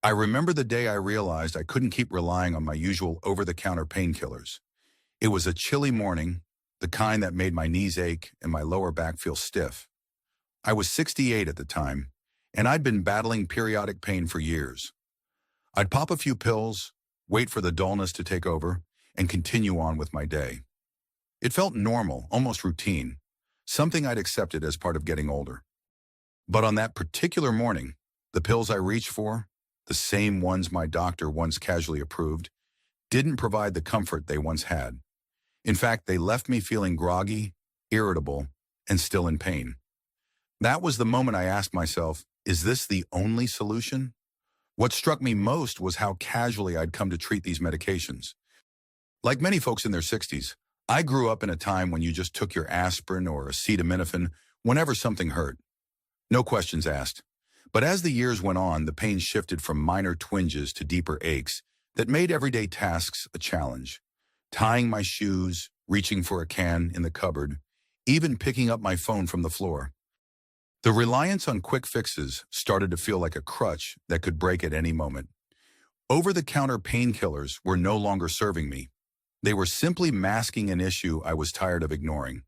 I remember the day I realized I couldn't keep relying on my usual over-the-counter painkillers. It was a chilly morning, the kind that made my knees ache and my lower back feel stiff. I was 68 at the time, and I'd been battling periodic pain for years. I'd pop a few pills, wait for the dullness to take over, and continue on with my day. It felt normal, almost routine, something I'd accepted as part of getting older. But on that particular morning, the pills I reached for, the same ones my doctor once casually approved, didn't provide the comfort they once had. In fact, they left me feeling groggy, irritable, and still in pain. That was the moment I asked myself, is this the only solution? What struck me most was how casually I'd come to treat these medications. Like many folks in their 60s, I grew up in a time when you just took your aspirin or acetaminophen whenever something hurt. No questions asked. But as the years went on, the pain shifted from minor twinges to deeper aches that made everyday tasks a challenge. Tying my shoes, reaching for a can in the cupboard, even picking up my phone from the floor. The reliance on quick fixes started to feel like a crutch that could break at any moment. Over-the-counter painkillers were no longer serving me. They were simply masking an issue I was tired of ignoring.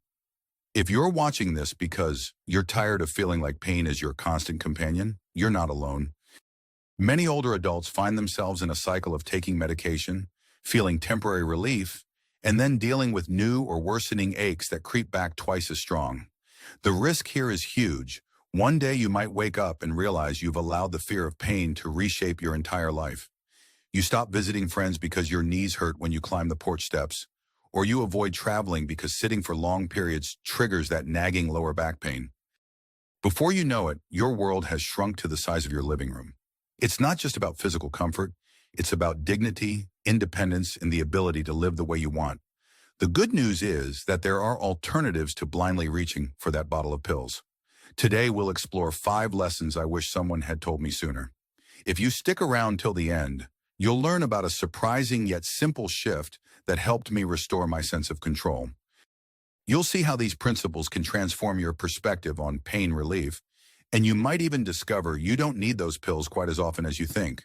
If you're watching this because you're tired of feeling like pain is your constant companion, you're not alone. Many older adults find themselves in a cycle of taking medication, feeling temporary relief, and then dealing with new or worsening aches that creep back twice as strong. The risk here is huge. One day you might wake up and realize you've allowed the fear of pain to reshape your entire life. You stop visiting friends because your knees hurt when you climb the porch steps, or you avoid traveling because sitting for long periods triggers that nagging lower back pain. Before you know it, your world has shrunk to the size of your living room. It's not just about physical comfort, it's about dignity, independence, and the ability to live the way you want. The good news is that there are alternatives to blindly reaching for that bottle of pills. Today, we'll explore 5 lessons I wish someone had told me sooner. If you stick around till the end, you'll learn about a surprising yet simple shift that helped me restore my sense of control. You'll see how these principles can transform your perspective on pain relief, and you might even discover you don't need those pills quite as often as you think.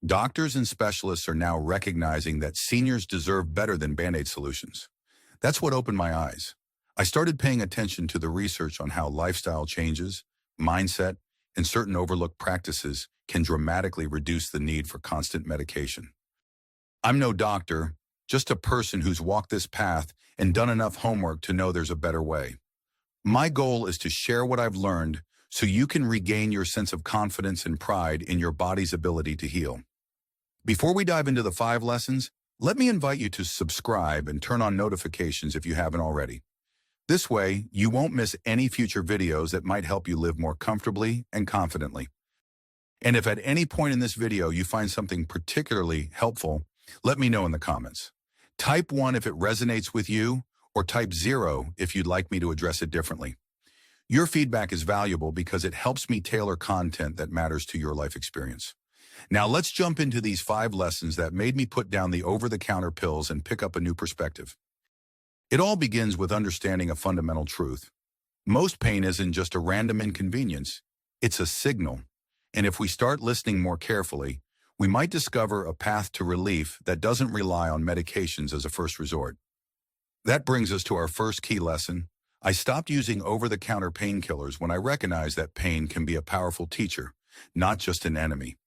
Doctors and specialists are now recognizing that seniors deserve better than Band-Aid solutions. That's what opened my eyes. I started paying attention to the research on how lifestyle changes, mindset, and certain overlooked practices can dramatically reduce the need for constant medication. I'm no doctor, just a person who's walked this path and done enough homework to know there's a better way. My goal is to share what I've learned so you can regain your sense of confidence and pride in your body's ability to heal. Before we dive into the 5 lessons, let me invite you to subscribe and turn on notifications if you haven't already. This way, you won't miss any future videos that might help you live more comfortably and confidently. And if at any point in this video you find something particularly helpful, let me know in the comments. Type 1 if it resonates with you, or type 0 if you'd like me to address it differently. Your feedback is valuable because it helps me tailor content that matters to your life experience. Now let's jump into these 5 lessons that made me put down the over-the-counter pills and pick up a new perspective. It all begins with understanding a fundamental truth. Most pain isn't just a random inconvenience, it's a signal. And if we start listening more carefully, we might discover a path to relief that doesn't rely on medications as a first resort. That brings us to our first key lesson. I stopped using over-the-counter painkillers when I recognized that pain can be a powerful teacher, not just an enemy.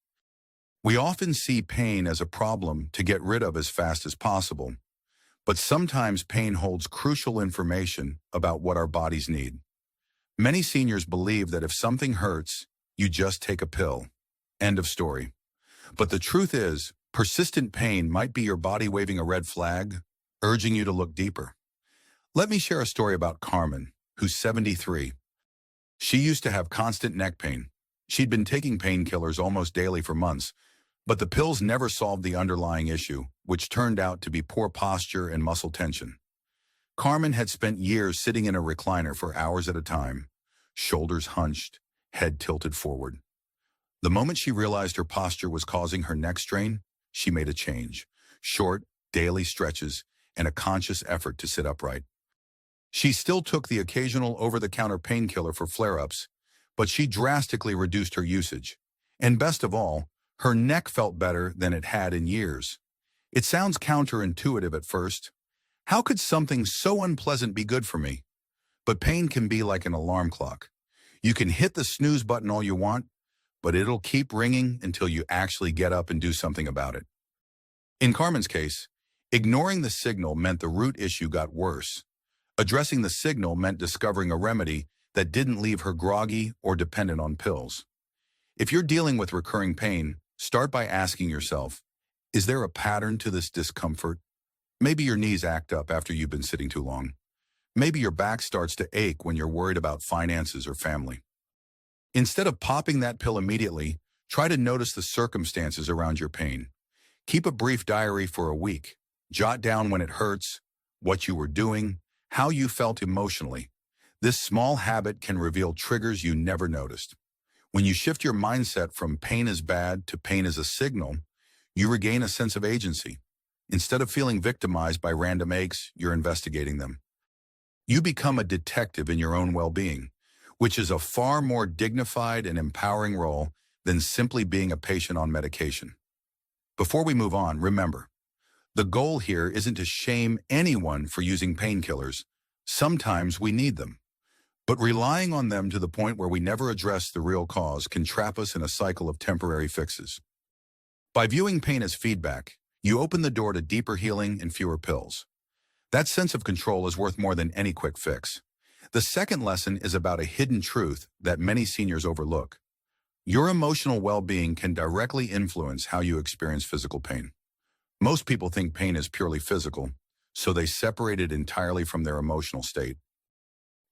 We often see pain as a problem to get rid of as fast as possible, but sometimes pain holds crucial information about what our bodies need. Many seniors believe that if something hurts, you just take a pill. End of story. But the truth is, persistent pain might be your body waving a red flag, urging you to look deeper. Let me share a story about Carmen, who's 73. She used to have constant neck pain. She'd been taking painkillers almost daily for months, but the pills never solved the underlying issue, which turned out to be poor posture and muscle tension. Carmen had spent years sitting in a recliner for hours at a time, shoulders hunched, head tilted forward. The moment she realized her posture was causing her neck strain, she made a change. Short, daily stretches, and a conscious effort to sit upright. She still took the occasional over-the-counter painkiller for flare-ups, but she drastically reduced her usage. And best of all, Her neck felt better than it had in years. It sounds counterintuitive at first. How could something so unpleasant be good for me? But pain can be like an alarm clock. You can hit the snooze button all you want, but it'll keep ringing until you actually get up and do something about it. In Carmen's case, ignoring the signal meant the root issue got worse. Addressing the signal meant discovering a remedy that didn't leave her groggy or dependent on pills. If you're dealing with recurring pain, start by asking yourself, is there a pattern to this discomfort? Maybe your knees act up after you've been sitting too long. Maybe your back starts to ache when you're worried about finances or family. Instead of popping that pill immediately, try to notice the circumstances around your pain. Keep a brief diary for a week. Jot down when it hurts, what you were doing, how you felt emotionally. This small habit can reveal triggers you never noticed. When you shift your mindset from pain is bad to pain is a signal, you regain a sense of agency. Instead of feeling victimized by random aches, you're investigating them. You become a detective in your own well-being, which is a far more dignified and empowering role than simply being a patient on medication. Before we move on, remember, the goal here isn't to shame anyone for using painkillers. Sometimes we need them. But relying on them to the point where we never address the real cause can trap us in a cycle of temporary fixes. By viewing pain as feedback, you open the door to deeper healing and fewer pills. That sense of control is worth more than any quick fix. The second lesson is about a hidden truth that many seniors overlook. Your emotional well-being can directly influence how you experience physical pain. Most people think pain is purely physical, so they separate it entirely from their emotional state.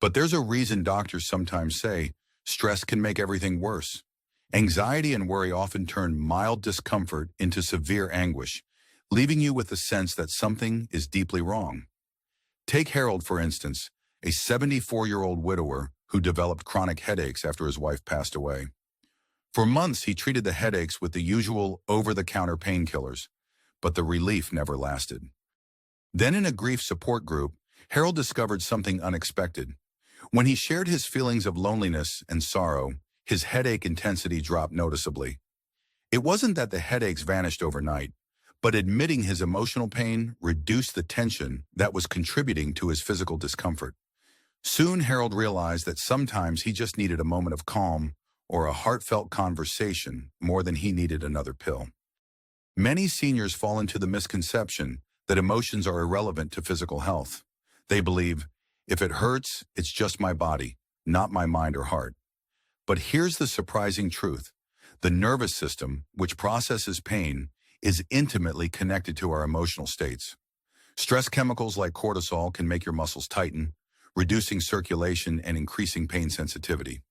But there's a reason doctors sometimes say stress can make everything worse. Anxiety and worry often turn mild discomfort into severe anguish, leaving you with the sense that something is deeply wrong. Take Harold, for instance, a 74-year-old widower who developed chronic headaches after his wife passed away. For months, he treated the headaches with the usual over-the-counter painkillers, but the relief never lasted. Then in a grief support group, Harold discovered something unexpected. When he shared his feelings of loneliness and sorrow, his headache intensity dropped noticeably. It wasn't that the headaches vanished overnight, but admitting his emotional pain reduced the tension that was contributing to his physical discomfort. Soon, Harold realized that sometimes he just needed a moment of calm or a heartfelt conversation more than he needed another pill. Many seniors fall into the misconception that emotions are irrelevant to physical health. They believe, if it hurts, it's just my body, not my mind or heart. But here's the surprising truth. The nervous system, which processes pain, is intimately connected to our emotional states. Stress chemicals like cortisol can make your muscles tighten, reducing circulation and increasing pain sensitivity.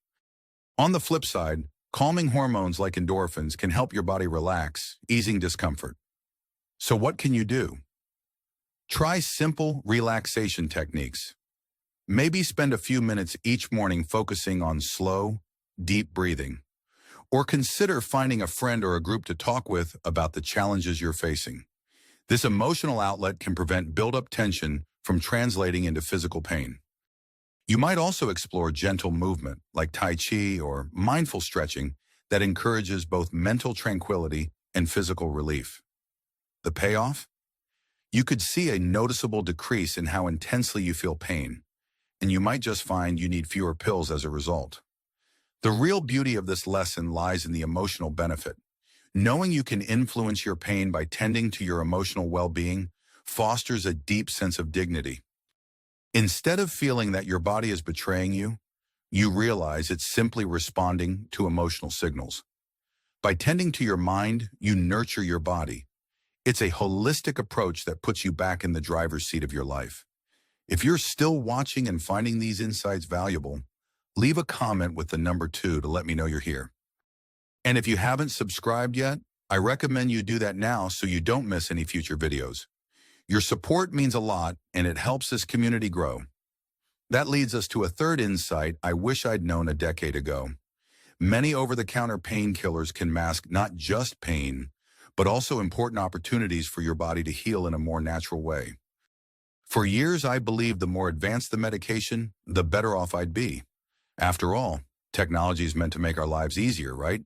On the flip side, calming hormones like endorphins can help your body relax, easing discomfort. So what can you do? Try simple relaxation techniques. Maybe spend a few minutes each morning focusing on slow, deep breathing. Or consider finding a friend or a group to talk with about the challenges you're facing. This emotional outlet can prevent build-up tension from translating into physical pain. You might also explore gentle movement like Tai Chi or mindful stretching that encourages both mental tranquility and physical relief. The payoff? You could see a noticeable decrease in how intensely you feel pain, and you might just find you need fewer pills as a result. The real beauty of this lesson lies in the emotional benefit. Knowing you can influence your pain by tending to your emotional well-being fosters a deep sense of dignity. Instead of feeling that your body is betraying you, you realize it's simply responding to emotional signals. By tending to your mind, you nurture your body. It's a holistic approach that puts you back in the driver's seat of your life. If you're still watching and finding these insights valuable, leave a comment with the number 2 to let me know you're here. And if you haven't subscribed yet, I recommend you do that now so you don't miss any future videos. Your support means a lot, and it helps this community grow. That leads us to a third insight I wish I'd known a decade ago. Many over-the-counter painkillers can mask not just pain, but also important opportunities for your body to heal in a more natural way. For years, I believed the more advanced the medication, the better off I'd be. After all, technology is meant to make our lives easier, right?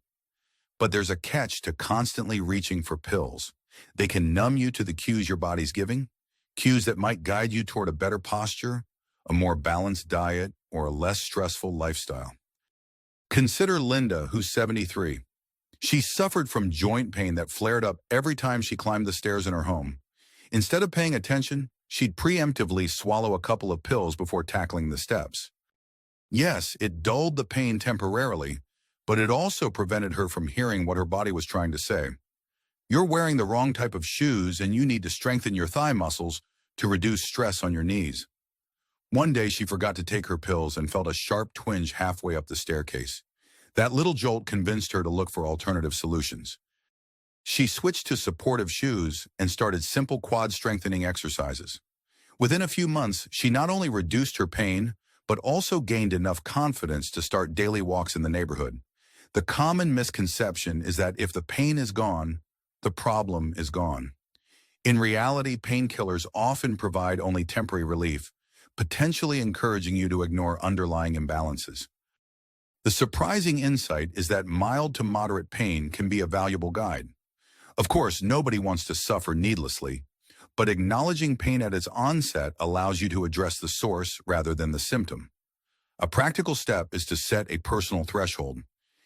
But there's a catch to constantly reaching for pills. They can numb you to the cues your body's giving, cues that might guide you toward a better posture, a more balanced diet, or a less stressful lifestyle. Consider Linda, who's 73. She suffered from joint pain that flared up every time she climbed the stairs in her home. Instead of paying attention, she'd preemptively swallow a couple of pills before tackling the steps. Yes, it dulled the pain temporarily, but it also prevented her from hearing what her body was trying to say. You're wearing the wrong type of shoes and you need to strengthen your thigh muscles to reduce stress on your knees. One day she forgot to take her pills and felt a sharp twinge halfway up the staircase. That little jolt convinced her to look for alternative solutions. She switched to supportive shoes and started simple quad strengthening exercises. Within a few months, she not only reduced her pain, but also gained enough confidence to start daily walks in the neighborhood. The common misconception is that if the pain is gone, the problem is gone. In reality, painkillers often provide only temporary relief, potentially encouraging you to ignore underlying imbalances. The surprising insight is that mild to moderate pain can be a valuable guide. Of course, nobody wants to suffer needlessly, but acknowledging pain at its onset allows you to address the source rather than the symptom. A practical step is to set a personal threshold.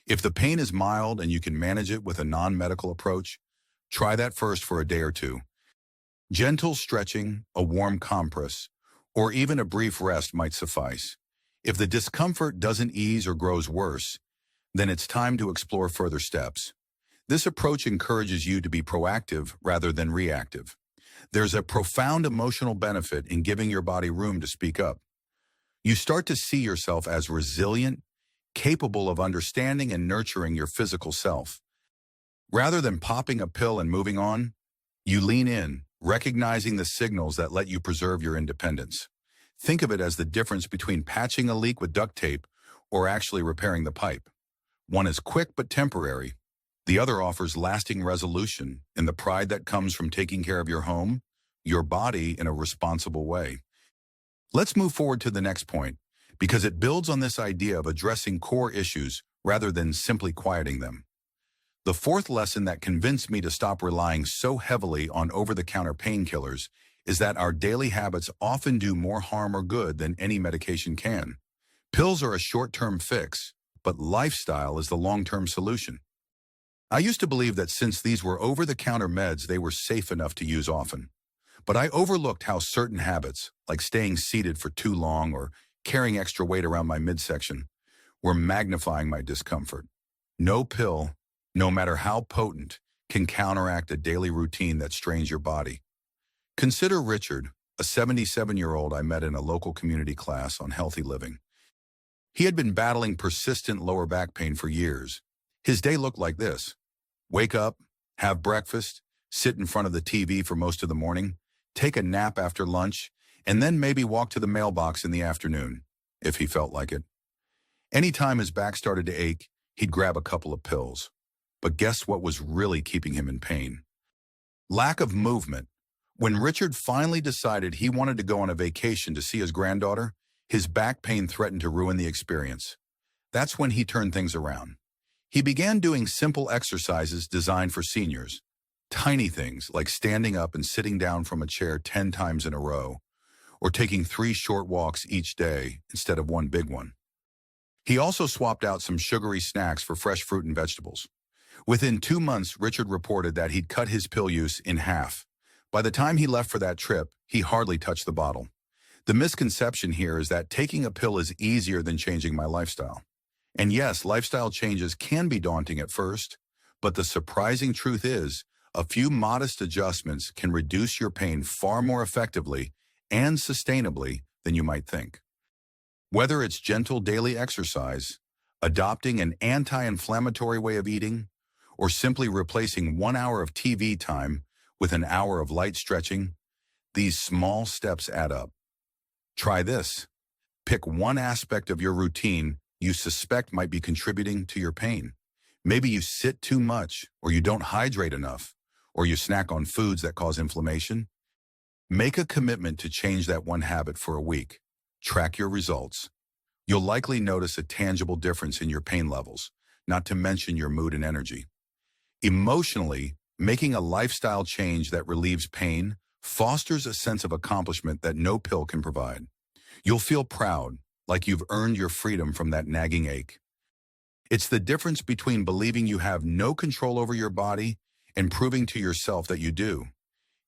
If the pain is mild and you can manage it with a non-medical approach, try that first for a day or two. Gentle stretching, a warm compress, or even a brief rest might suffice. If the discomfort doesn't ease or grows worse, then it's time to explore further steps. This approach encourages you to be proactive rather than reactive. There's a profound emotional benefit in giving your body room to speak up. You start to see yourself as resilient, capable of understanding and nurturing your physical self. Rather than popping a pill and moving on, you lean in, recognizing the signals that let you preserve your independence. Think of it as the difference between patching a leak with duct tape or actually repairing the pipe. One is quick but temporary. The other offers lasting resolution in the pride that comes from taking care of your home, your body in a responsible way. Let's move forward to the next point, because it builds on this idea of addressing core issues rather than simply quieting them. The fourth lesson that convinced me to stop relying so heavily on over-the-counter painkillers is that our daily habits often do more harm or good than any medication can. Pills are a short-term fix, but lifestyle is the long-term solution. I used to believe that since these were over-the-counter meds, they were safe enough to use often. But I overlooked how certain habits, like staying seated for too long or carrying extra weight around my midsection, were magnifying my discomfort. No pill, no matter how potent, can counteract a daily routine that strains your body. Consider Richard, a 77-year-old I met in a local community class on healthy living. He had been battling persistent lower back pain for years. His day looked like this: wake up, have breakfast, sit in front of the TV for most of the morning, take a nap after lunch, and then maybe walk to the mailbox in the afternoon, if he felt like it. Anytime his back started to ache, he'd grab a couple of pills. But guess what was really keeping him in pain? Lack of movement. When Richard finally decided he wanted to go on a vacation to see his granddaughter, his back pain threatened to ruin the experience. That's when he turned things around. He began doing simple exercises designed for seniors. Tiny things like standing up and sitting down from a chair 10 times in a row, or taking 3 short walks each day instead of one big one. He also swapped out some sugary snacks for fresh fruit and vegetables. Within 2 months, Richard reported that he'd cut his pill use in half. By the time he left for that trip, he hardly touched the bottle. The misconception here is that taking a pill is easier than changing my lifestyle. And yes, lifestyle changes can be daunting at first, but the surprising truth is, a few modest adjustments can reduce your pain far more effectively and sustainably than you might think. Whether it's gentle daily exercise, adopting an anti-inflammatory way of eating, or simply replacing 1 hour of TV time with an hour of light stretching, these small steps add up. Try this. Pick one aspect of your routine you suspect might be contributing to your pain. Maybe you sit too much, or you don't hydrate enough, or you snack on foods that cause inflammation. Make a commitment to change that one habit for a week. Track your results. You'll likely notice a tangible difference in your pain levels, not to mention your mood and energy. Emotionally, making a lifestyle change that relieves pain fosters a sense of accomplishment that no pill can provide. You'll feel proud, like you've earned your freedom from that nagging ache. It's the difference between believing you have no control over your body and proving to yourself that you do.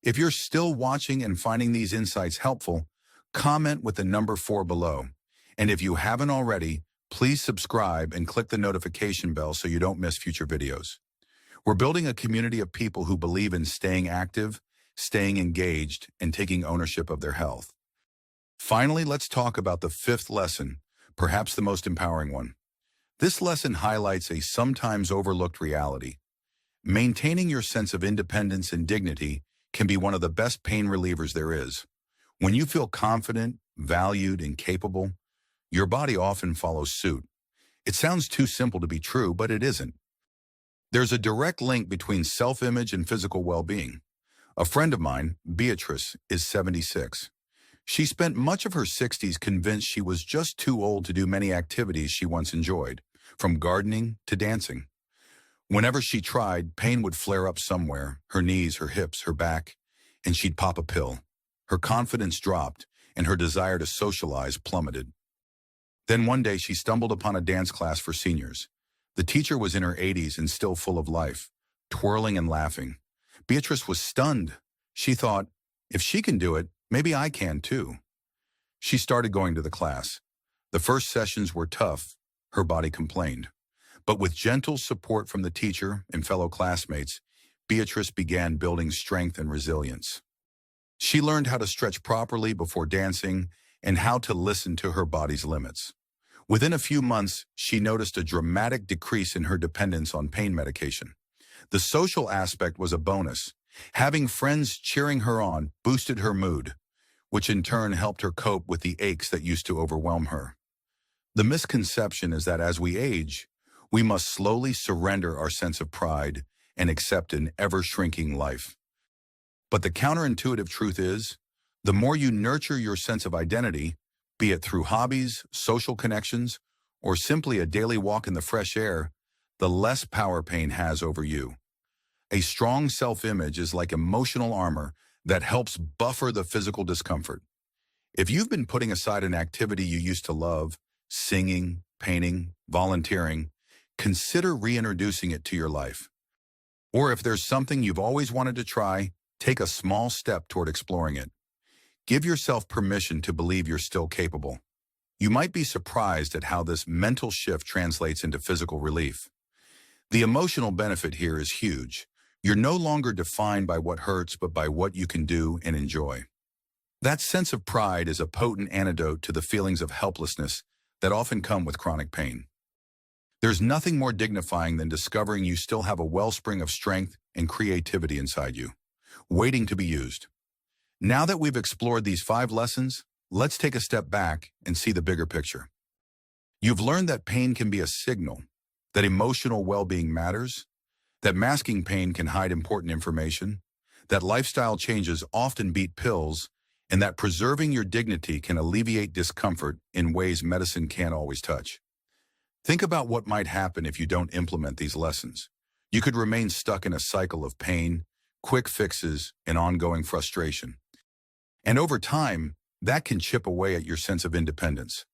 If you're still watching and finding these insights helpful, comment with the number 4 below. And if you haven't already, please subscribe and click the notification bell so you don't miss future videos. We're building a community of people who believe in staying active, staying engaged, and taking ownership of their health. Finally, let's talk about the 5th lesson, perhaps the most empowering one. This lesson highlights a sometimes overlooked reality. Maintaining your sense of independence and dignity can be one of the best pain relievers there is. When you feel confident, valued, and capable, your body often follows suit. It sounds too simple to be true, but it isn't. There's a direct link between self-image and physical well-being. A friend of mine, Beatrice, is 76. She spent much of her 60s convinced she was just too old to do many activities she once enjoyed, from gardening to dancing. Whenever she tried, pain would flare up somewhere, her knees, her hips, her back, and she'd pop a pill. Her confidence dropped, and her desire to socialize plummeted. Then one day she stumbled upon a dance class for seniors. The teacher was in her 80s and still full of life, twirling and laughing. Beatrice was stunned. She thought, if she can do it, maybe I can too. She started going to the class. The first sessions were tough, her body complained. But with gentle support from the teacher and fellow classmates, Beatrice began building strength and resilience. She learned how to stretch properly before dancing and how to listen to her body's limits. Within a few months, she noticed a dramatic decrease in her dependence on pain medication. The social aspect was a bonus. Having friends cheering her on boosted her mood, which in turn helped her cope with the aches that used to overwhelm her. The misconception is that as we age, we must slowly surrender our sense of pride and accept an ever-shrinking life. But the counterintuitive truth is, the more you nurture your sense of identity, be it through hobbies, social connections, or simply a daily walk in the fresh air, the less power pain has over you. A strong self-image is like emotional armor that helps buffer the physical discomfort. If you've been putting aside an activity you used to love, singing, painting, volunteering, consider reintroducing it to your life. Or if there's something you've always wanted to try, take a small step toward exploring it. Give yourself permission to believe you're still capable. You might be surprised at how this mental shift translates into physical relief. The emotional benefit here is huge. You're no longer defined by what hurts, but by what you can do and enjoy. That sense of pride is a potent antidote to the feelings of helplessness that often come with chronic pain. There's nothing more dignifying than discovering you still have a wellspring of strength and creativity inside you, waiting to be used. Now that we've explored these 5 lessons, let's take a step back and see the bigger picture. You've learned that pain can be a signal, that emotional well-being matters, that masking pain can hide important information, that lifestyle changes often beat pills, and that preserving your dignity can alleviate discomfort in ways medicine can't always touch. Think about what might happen if you don't implement these lessons. You could remain stuck in a cycle of pain, quick fixes, and ongoing frustration. And over time, that can chip away at your sense of independence.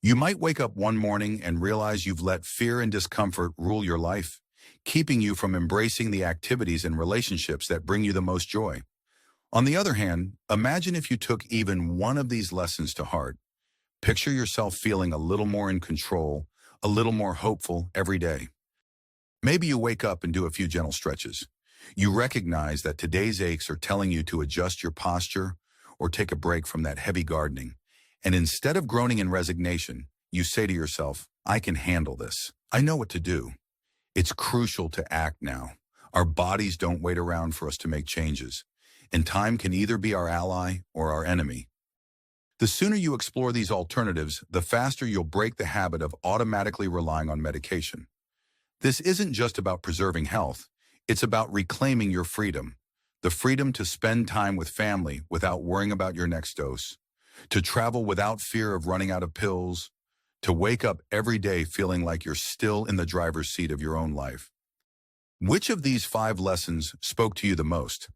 You might wake up one morning and realize you've let fear and discomfort rule your life, keeping you from embracing the activities and relationships that bring you the most joy. On the other hand, imagine if you took even one of these lessons to heart. Picture yourself feeling a little more in control, a little more hopeful every day. Maybe you wake up and do a few gentle stretches. You recognize that today's aches are telling you to adjust your posture or take a break from that heavy gardening. And instead of groaning in resignation, you say to yourself, I can handle this. I know what to do. It's crucial to act now. Our bodies don't wait around for us to make changes, and time can either be our ally or our enemy. The sooner you explore these alternatives, the faster you'll break the habit of automatically relying on medication. This isn't just about preserving health. It's about reclaiming your freedom. The freedom to spend time with family without worrying about your next dose, to travel without fear of running out of pills, to wake up every day feeling like you're still in the driver's seat of your own life. Which of these 5 lessons spoke to you the most?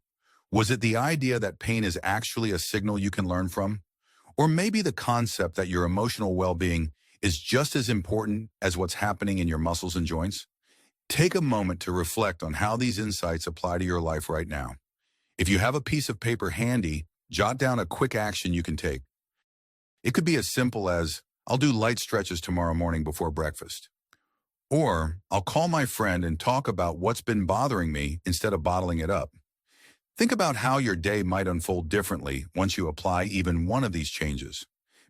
Was it the idea that pain is actually a signal you can learn from? Or maybe the concept that your emotional well-being is just as important as what's happening in your muscles and joints? Take a moment to reflect on how these insights apply to your life right now. If you have a piece of paper handy, jot down a quick action you can take. It could be as simple as, I'll do light stretches tomorrow morning before breakfast. Or, I'll call my friend and talk about what's been bothering me instead of bottling it up. Think about how your day might unfold differently once you apply even one of these changes.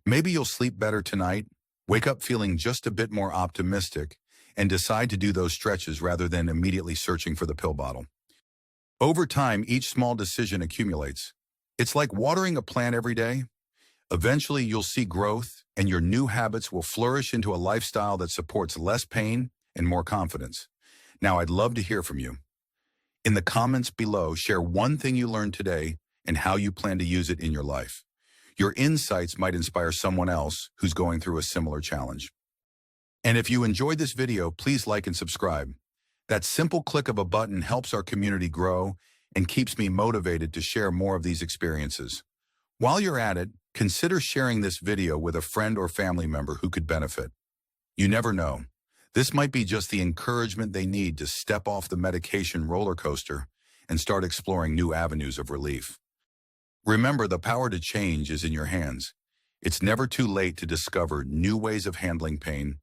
Maybe you'll sleep better tonight, wake up feeling just a bit more optimistic, and decide to do those stretches rather than immediately searching for the pill bottle. Over time, each small decision accumulates. It's like watering a plant every day. Eventually, you'll see growth, and your new habits will flourish into a lifestyle that supports less pain and more confidence. Now, I'd love to hear from you. In the comments below, share one thing you learned today and how you plan to use it in your life. Your insights might inspire someone else who's going through a similar challenge. And if you enjoyed this video, please like and subscribe. That simple click of a button helps our community grow and keeps me motivated to share more of these experiences. While you're at it, consider sharing this video with a friend or family member who could benefit. You never know. This might be just the encouragement they need to step off the medication roller coaster and start exploring new avenues of relief. Remember, the power to change is in your hands. It's never too late to discover new ways of handling pain,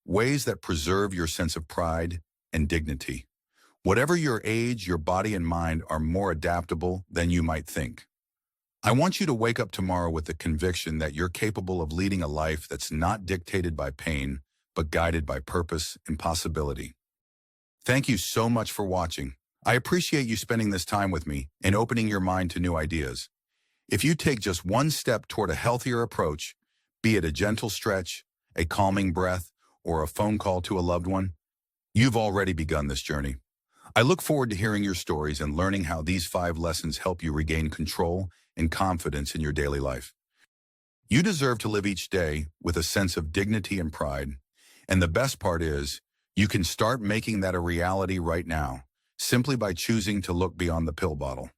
ways that preserve your sense of pride and dignity. Whatever your age, your body and mind are more adaptable than you might think. I want you to wake up tomorrow with the conviction that you're capable of leading a life that's not dictated by pain, but guided by purpose and possibility. Thank you so much for watching. I appreciate you spending this time with me and opening your mind to new ideas. If you take just one step toward a healthier approach, be it a gentle stretch, a calming breath, or a phone call to a loved one, you've already begun this journey. I look forward to hearing your stories and learning how these 5 lessons help you regain control and confidence in your daily life. You deserve to live each day with a sense of dignity and pride. And the best part is, you can start making that a reality right now, simply by choosing to look beyond the pill bottle.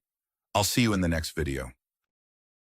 I'll see you in the next video.